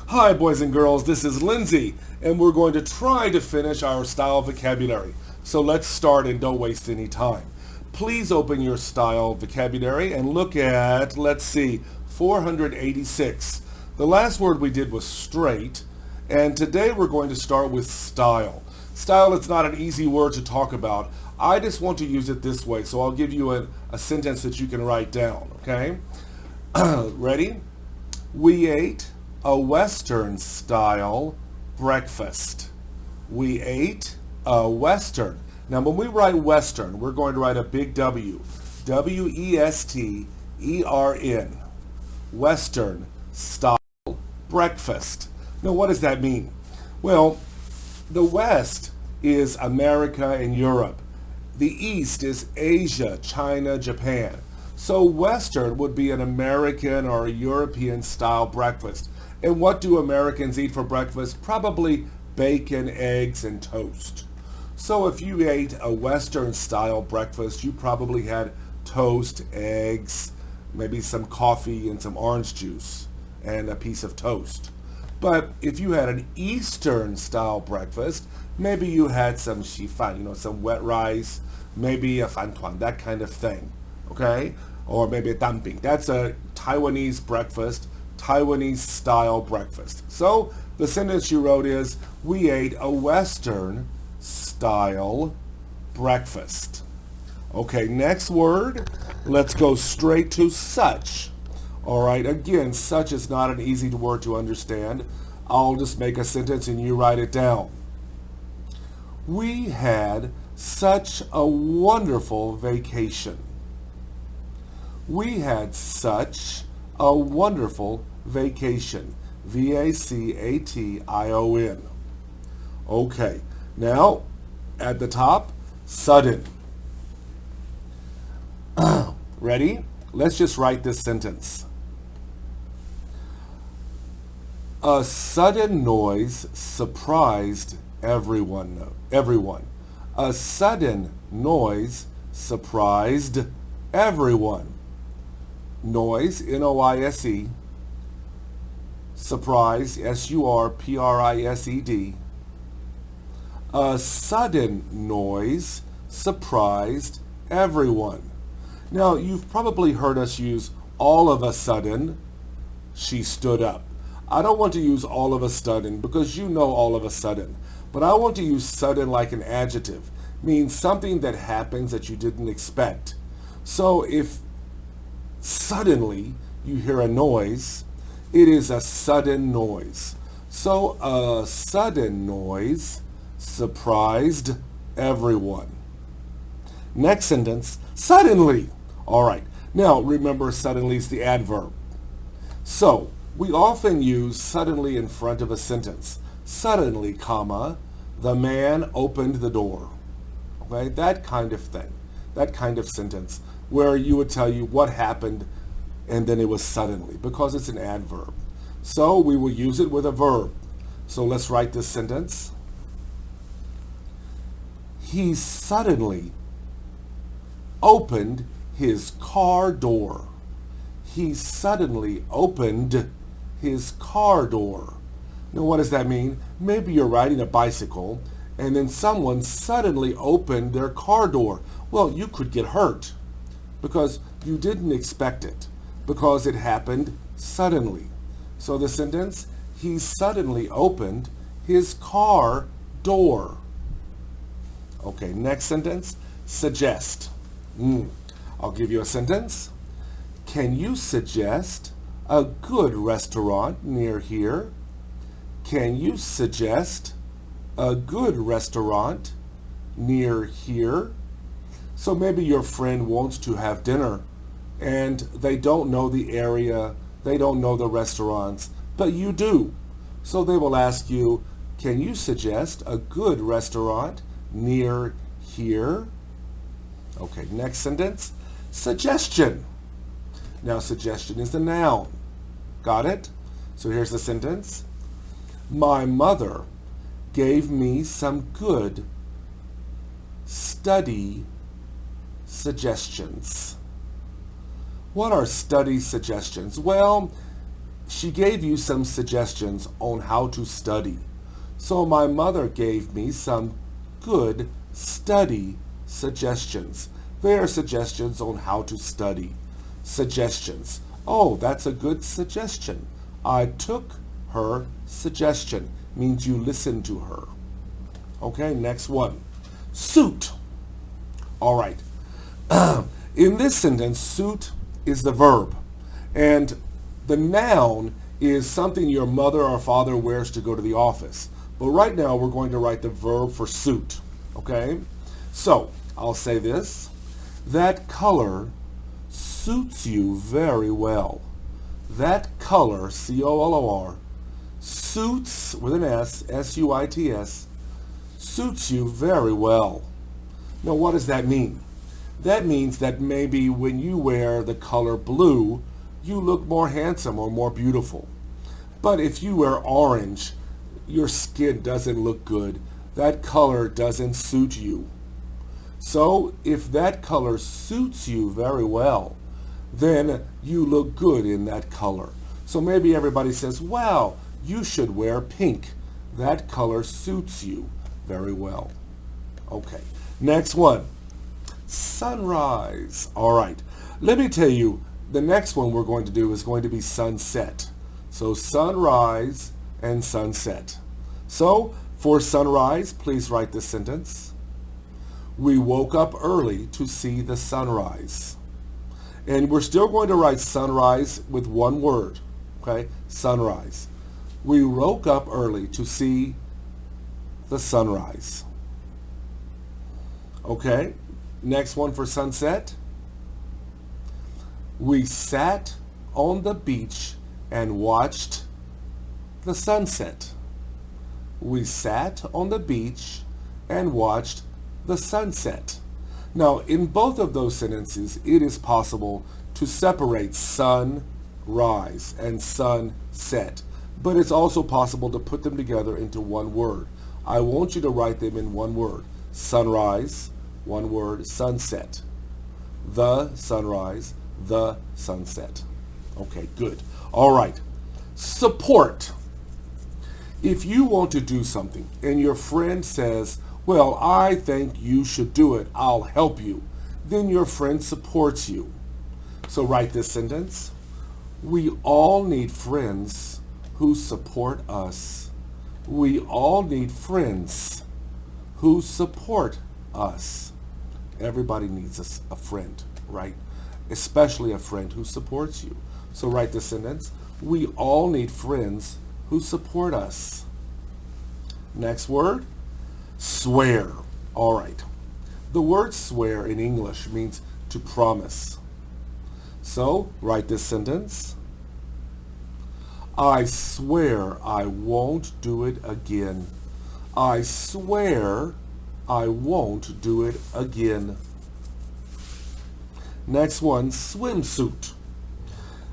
Hi, boys and girls, this is Lindsay, and we're going to try to finish our style vocabulary. So let's start and don't waste any time. Please open your style vocabulary and look at, let's see, 486. The last word we did was straight, and today we're going to start with style. Style is not an easy word to talk about. I just want to use it this way, so I'll give you a sentence that you can write down, okay? Ready? We ate a Western style breakfast. We ate a Western. Now when we write Western, we're going to write a big W. W-E-S-T-E-R-N. Western style breakfast. Now what does that mean? Well, the West is America and Europe. The East is Asia, China, Japan. So Western would be an American or a European style breakfast. And what do Americans eat for breakfast? Probably bacon, eggs, and toast. So if you ate a Western style breakfast, you probably had toast, eggs, maybe some coffee and some orange juice and a piece of toast. But if you had an Eastern style breakfast, maybe you had some xifan, some wet rice, maybe a fantuan, that kind of thing, okay? Or maybe a dumpling. That's a Taiwanese breakfast, Taiwanese style breakfast. So the sentence you wrote is, we ate a Western style breakfast. Okay, next word, let's go straight to such. All right, again, such is not an easy word to understand. I'll just make a sentence and you write it down. We had such a wonderful vacation. We had such a wonderful vacation. V-A-C-A-T-I-O-N. Okay, now at the top, sudden. Ready? Let's just write this sentence. A sudden noise surprised everyone. A sudden noise surprised everyone. Noise, N-O-I-S-E. Surprise, S-U-R-P-R-I-S-E-D. A sudden noise surprised everyone. Now, you've probably heard us use all of a sudden, she stood up. I don't want to use all of a sudden because you know all of a sudden. But I want to use sudden like an adjective. Means something that happens that you didn't expect. So if suddenly you hear a noise, it is a sudden noise. So a sudden noise surprised everyone. Next sentence, suddenly. All right. Now remember, suddenly is the adverb. So we often use suddenly in front of a sentence. Suddenly, comma, the man opened the door. Okay, that kind of thing. That kind of sentence where you would tell you what happened and then it was suddenly because it's an adverb. So we will use it with a verb. So let's write this sentence. He suddenly opened his car door. He suddenly opened his car door. Now what does that mean? Maybe you're riding a bicycle and then someone suddenly opened their car door. Well, you could get hurt because you didn't expect it, because it happened suddenly. So the sentence, he suddenly opened his car door. Okay, next sentence, suggest. I'll give you a sentence. Can you suggest a good restaurant near here? Can you suggest a good restaurant near here? So maybe your friend wants to have dinner and they don't know the area, they don't know the restaurants, but you do. So they will ask you, can you suggest a good restaurant near here? Okay, next sentence, suggestion. Now suggestion is the noun. Got it? So here's the sentence. My mother gave me some good study suggestions. What are study suggestions? Well, She gave you some suggestions on how to study. So my mother gave me some good study suggestions. They are suggestions on how to study. Suggestions. Oh, that's a good suggestion. I took her suggestion. Means you listened to her. Okay, next one. Suit. All right. In this sentence, suit is the verb. And the noun is something your mother or father wears to go to the office. But right now, we're going to write the verb for suit. Okay? So, I'll say this. That color suits you very well. That color, C-O-L-O-R, suits, with an S, S-U-I-T-S, suits you very well. Now, what does that mean? That means that maybe when you wear the color blue, you look more handsome or more beautiful. But if you wear orange, your skin doesn't look good. That color doesn't suit you. So if that color suits you very well, then you look good in that color. So maybe everybody says, wow, you should wear pink. That color suits you very well. Okay, next one. Sunrise. All right, let me tell you, the next one we're going to do is going to be sunset. So sunrise and sunset. So for sunrise, please write this sentence. We woke up early to see the sunrise. And we're still going to write sunrise with one word. Okay, sunrise. We woke up early to see the sunrise. Okay, next one for sunset. We sat on the beach and watched the sunset. We sat on the beach and watched the sunset. Now, in both of those sentences, it is possible to separate sunrise and sunset, but it's also possible to put them together into one word. I want you to write them in one word. Sunrise, one word, sunset. The sunrise, the sunset. Okay, good. All right. Support. If you want to do something and your friend says, well, I think you should do it, I'll help you, then your friend supports you. So write this sentence. We all need friends who support us. We all need friends who support us. Everybody needs a friend, right? Especially a friend who supports you. So write this sentence. We all need friends who support us. Next word. Swear. All right. The word swear in English means to promise. So write this sentence. I swear I won't do it again. I swear I won't do it again. Next one, swimsuit.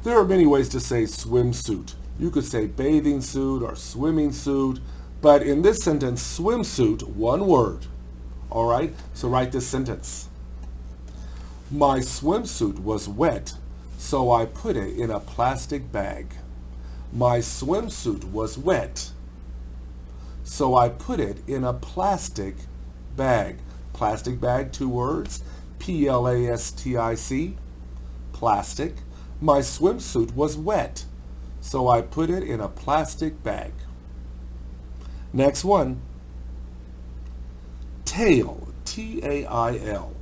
There are many ways to say swimsuit. You could say bathing suit or swimming suit. But in this sentence, swimsuit, one word. All right, so write this sentence. My swimsuit was wet, so I put it in a plastic bag. My swimsuit was wet, so I put it in a plastic bag. Plastic bag, two words. P-L-A-S-T-I-C, plastic. My swimsuit was wet, so I put it in a plastic bag. Next one, tail, T-A-I-L.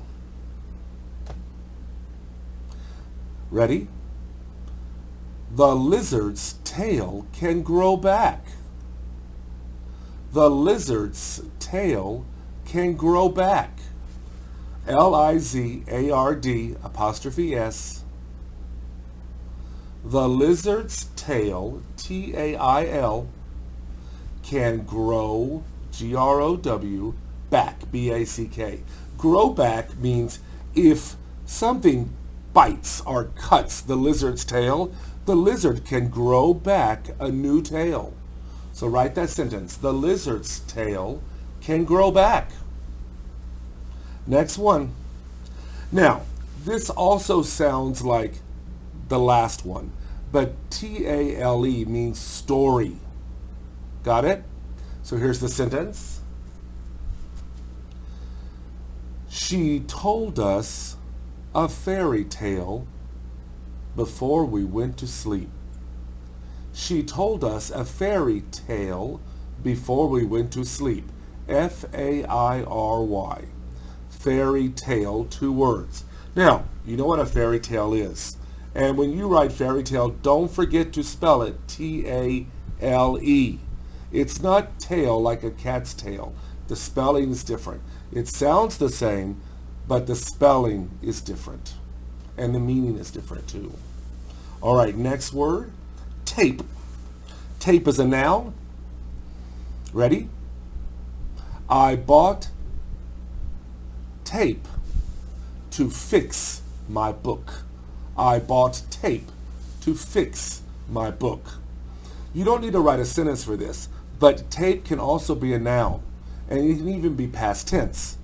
Ready? The lizard's tail can grow back. The lizard's tail can grow back. L-I-Z-A-R-D apostrophe S. The lizard's tail, T-A-I-L, can grow, G-R-O-W, back, B-A-C-K. Grow back means if something bites or cuts the lizard's tail, the lizard can grow back a new tail. So write that sentence. The lizard's tail can grow back. Next one. Now, this also sounds like the last one, but T-A-L-E means story. Got it? So here's the sentence. She told us a fairy tale before we went to sleep. She told us a fairy tale before we went to sleep. F-A-I-R-Y. Fairy tale, 2 words. Now, you know what a fairy tale is. And when you write fairy tale, don't forget to spell it T-A-L-E. It's not tail like a cat's tail. The spelling is different. It sounds the same, but the spelling is different. And the meaning is different too. All right, next word, tape. Tape is a noun. Ready? I bought tape to fix my book. I bought tape to fix my book. You don't need to write a sentence for this, but tape can also be a noun, and it can even be past tense.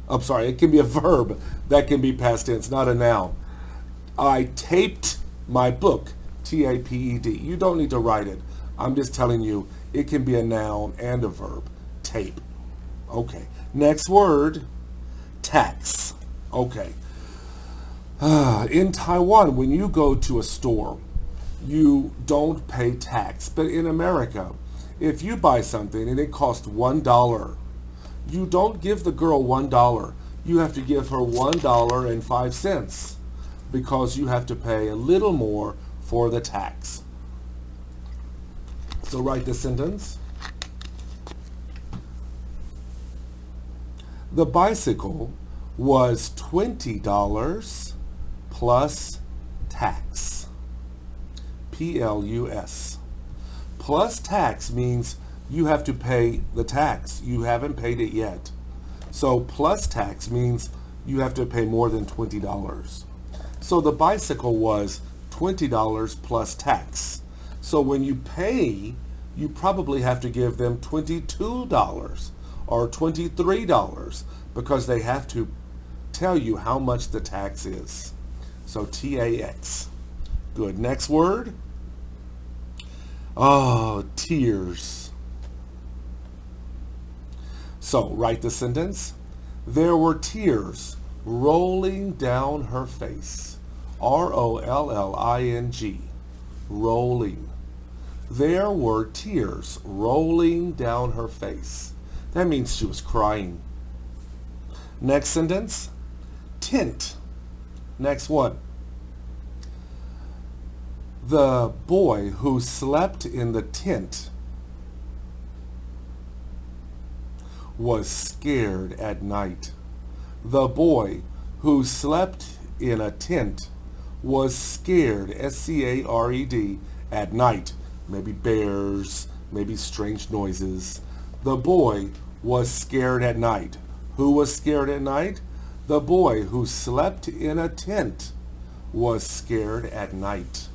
I'm sorry, it can be a verb that can be past tense, not a noun. I taped my book, T-A-P-E-D. You don't need to write it. I'm just telling you it can be a noun and a verb. Tape. Okay. Next word, tax. Okay. In Taiwan, when you go to a store, you don't pay tax. But in America, if you buy something and it costs $1, you don't give the girl $1. You have to give her $1.05 because you have to pay a little more for the tax. So write the sentence. The bicycle was $20 plus tax. P-L-U-S. Plus tax means you have to pay the tax. You haven't paid it yet. So plus tax means you have to pay more than $20. So the bicycle was $20 plus tax. So when you pay, you probably have to give them $22 or $23 because they have to tell you how much the tax is. So T-A-X. Good. Next word. Oh, tears. So write the sentence. There were tears rolling down her face. R-O-L-L-I-N-G. Rolling. There were tears rolling down her face. That means she was crying. Next sentence. Tent. Next one. The boy who slept in the tent was scared at night. The boy who slept in a tent was scared, S-C-A-R-E-D, at night. Maybe bears, maybe strange noises. The boy was scared at night. Who was scared at night? The boy who slept in a tent was scared at night.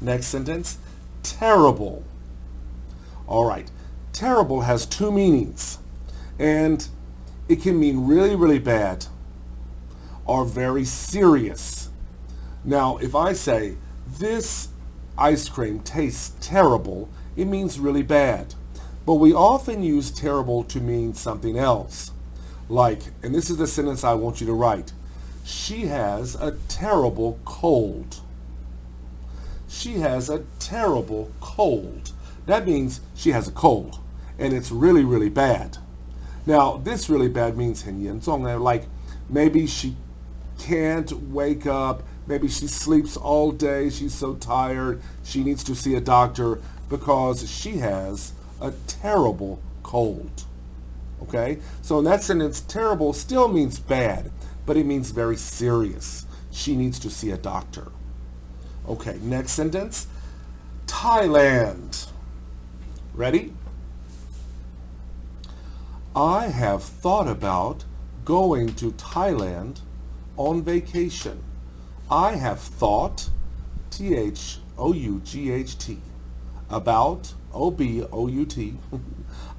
Next sentence, terrible. All right, terrible has 2 meanings, and it can mean really, really bad or very serious. Now, if I say, this ice cream tastes terrible, it means really bad. But we often use terrible to mean something else. Like, and this is the sentence I want you to write. She has a terrible cold. She has a terrible cold. That means she has a cold, and it's really, really bad. Now, this really bad means 很严重, like maybe she can't wake up, maybe she sleeps all day, she's so tired, she needs to see a doctor because she has a terrible cold. Okay? So in that sentence, terrible still means bad, but it means very serious. She needs to see a doctor. Okay, next sentence. Thailand. Ready? I have thought about going to Thailand on vacation. I have thought, T-H-O-U-G-H-T, about, O-B-O-U-T.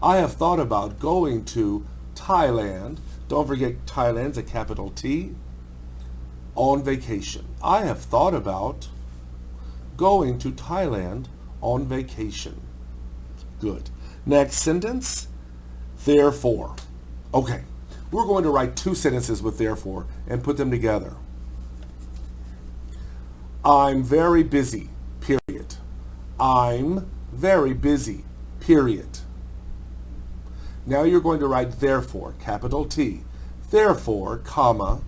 I have thought about going to Thailand. Don't forget Thailand's a capital T. On vacation. I have thought about going to Thailand on vacation. Good. Next sentence, therefore. Okay, we're going to write two sentences with therefore and put them together. I'm very busy, period. I'm very busy, period. Now you're going to write therefore, capital T. Therefore, comma,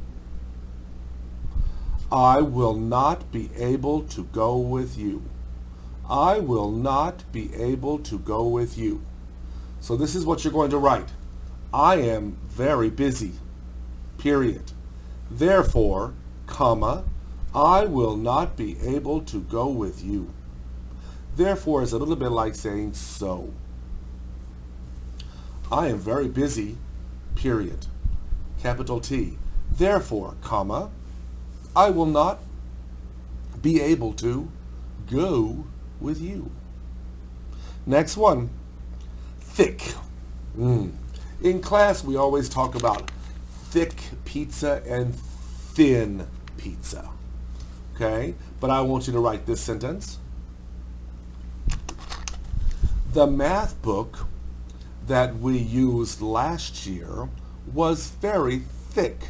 I will not be able to go with you. I will not be able to go with you. So this is what you're going to write. I am very busy, period. Therefore, comma, I will not be able to go with you. Therefore is a little bit like saying so. I am very busy, period. Capital T. Therefore, comma, I will not be able to go with you. Next one, thick. In class, we always talk about thick pizza and thin pizza. Okay? But I want you to write this sentence. The math book that we used last year was very thick.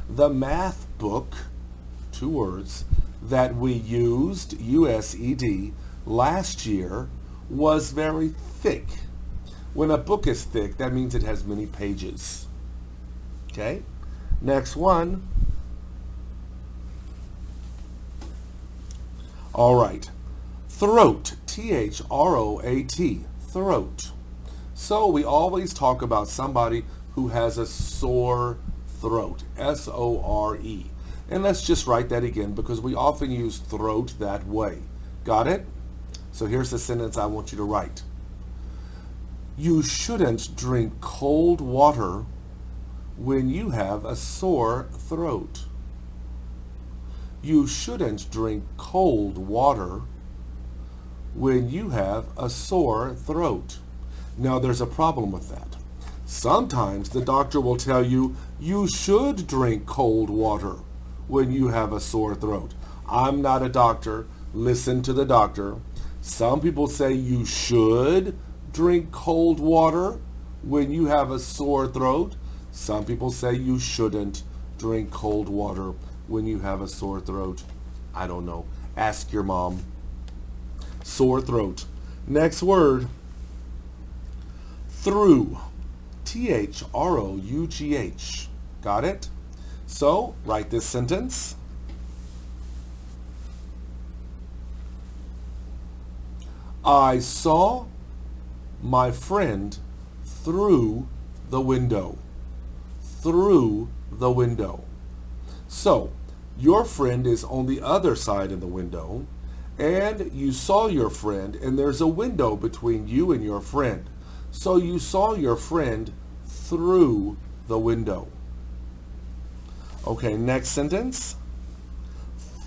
The math book, two words, that we used, U-S-E-D, last year was very thick. When a book is thick, that means it has many pages. Okay? Next one. All right. Throat, T-H-R-O-A-T, throat. So we always talk about somebody who has a sore throat, S-O-R-E. And let's just write that again because we often use throat that way. Got it? So here's the sentence I want you to write. You shouldn't drink cold water when you have a sore throat. You shouldn't drink cold water when you have a sore throat. Now there's a problem with that. Sometimes the doctor will tell you, you should drink cold water when you have a sore throat. I'm not a doctor. Listen to the doctor. Some people say you should drink cold water when you have a sore throat. Some people say you shouldn't drink cold water when you have a sore throat. I don't know. Ask your mom. Sore throat. Next word. Through. T-H-R-O-U-G-H. Got it? So, write this sentence. I saw my friend through the window. Through the window. So, your friend is on the other side of the window, and you saw your friend, and there's a window between you and your friend. So you saw your friend through the window. Okay, next sentence.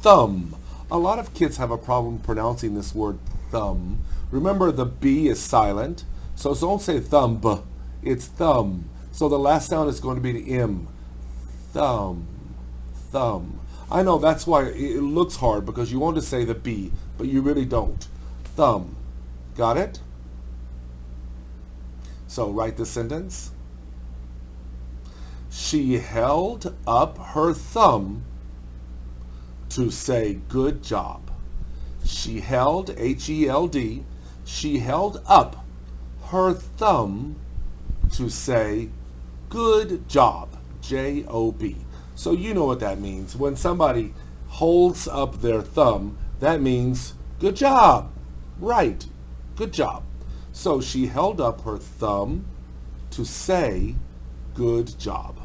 Thumb. A lot of kids have a problem pronouncing this word thumb. Remember, the B is silent, so don't say thumb, it's thumb. So the last sound is going to be the M. Thumb, thumb. I know that's why it looks hard because you want to say the B, but you really don't. Thumb. Got it? So write the sentence. She held up her thumb to say good job. She held, H-E-L-D, she held up her thumb to say good job, J-O-B. So you know what that means. When somebody holds up their thumb, that means good job, right, good job. So she held up her thumb to say good job.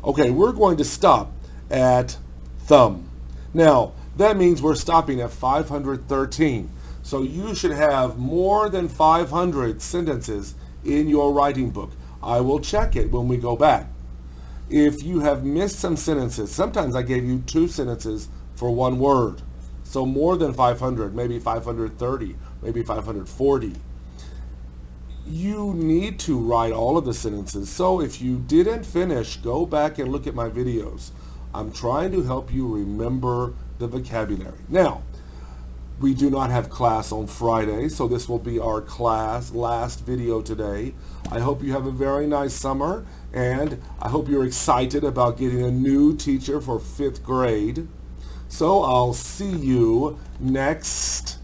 Okay, we're going to stop at thumb. Now, that means we're stopping at 513. So you should have more than 500 sentences in your writing book. I will check it when we go back. If you have missed some sentences, sometimes I gave you 2 sentences for 1 word. So more than 500, maybe 530, maybe 540. You need to write all of the sentences. So if you didn't finish, go back and look at my videos. I'm trying to help you remember the vocabulary. Now, We do not have class on Friday, so this will be our class last video today. I hope you have a very nice summer, and I hope you're excited about getting a new teacher for 5th grade. So I'll see you next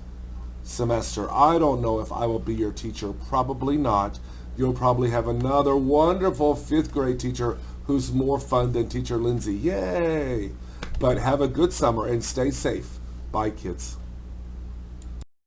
semester. I don't know if I will be your teacher. Probably not. You'll probably have another wonderful 5th grade teacher who's more fun than Teacher Lindsay. Yay! But have a good summer and stay safe. Bye, kids.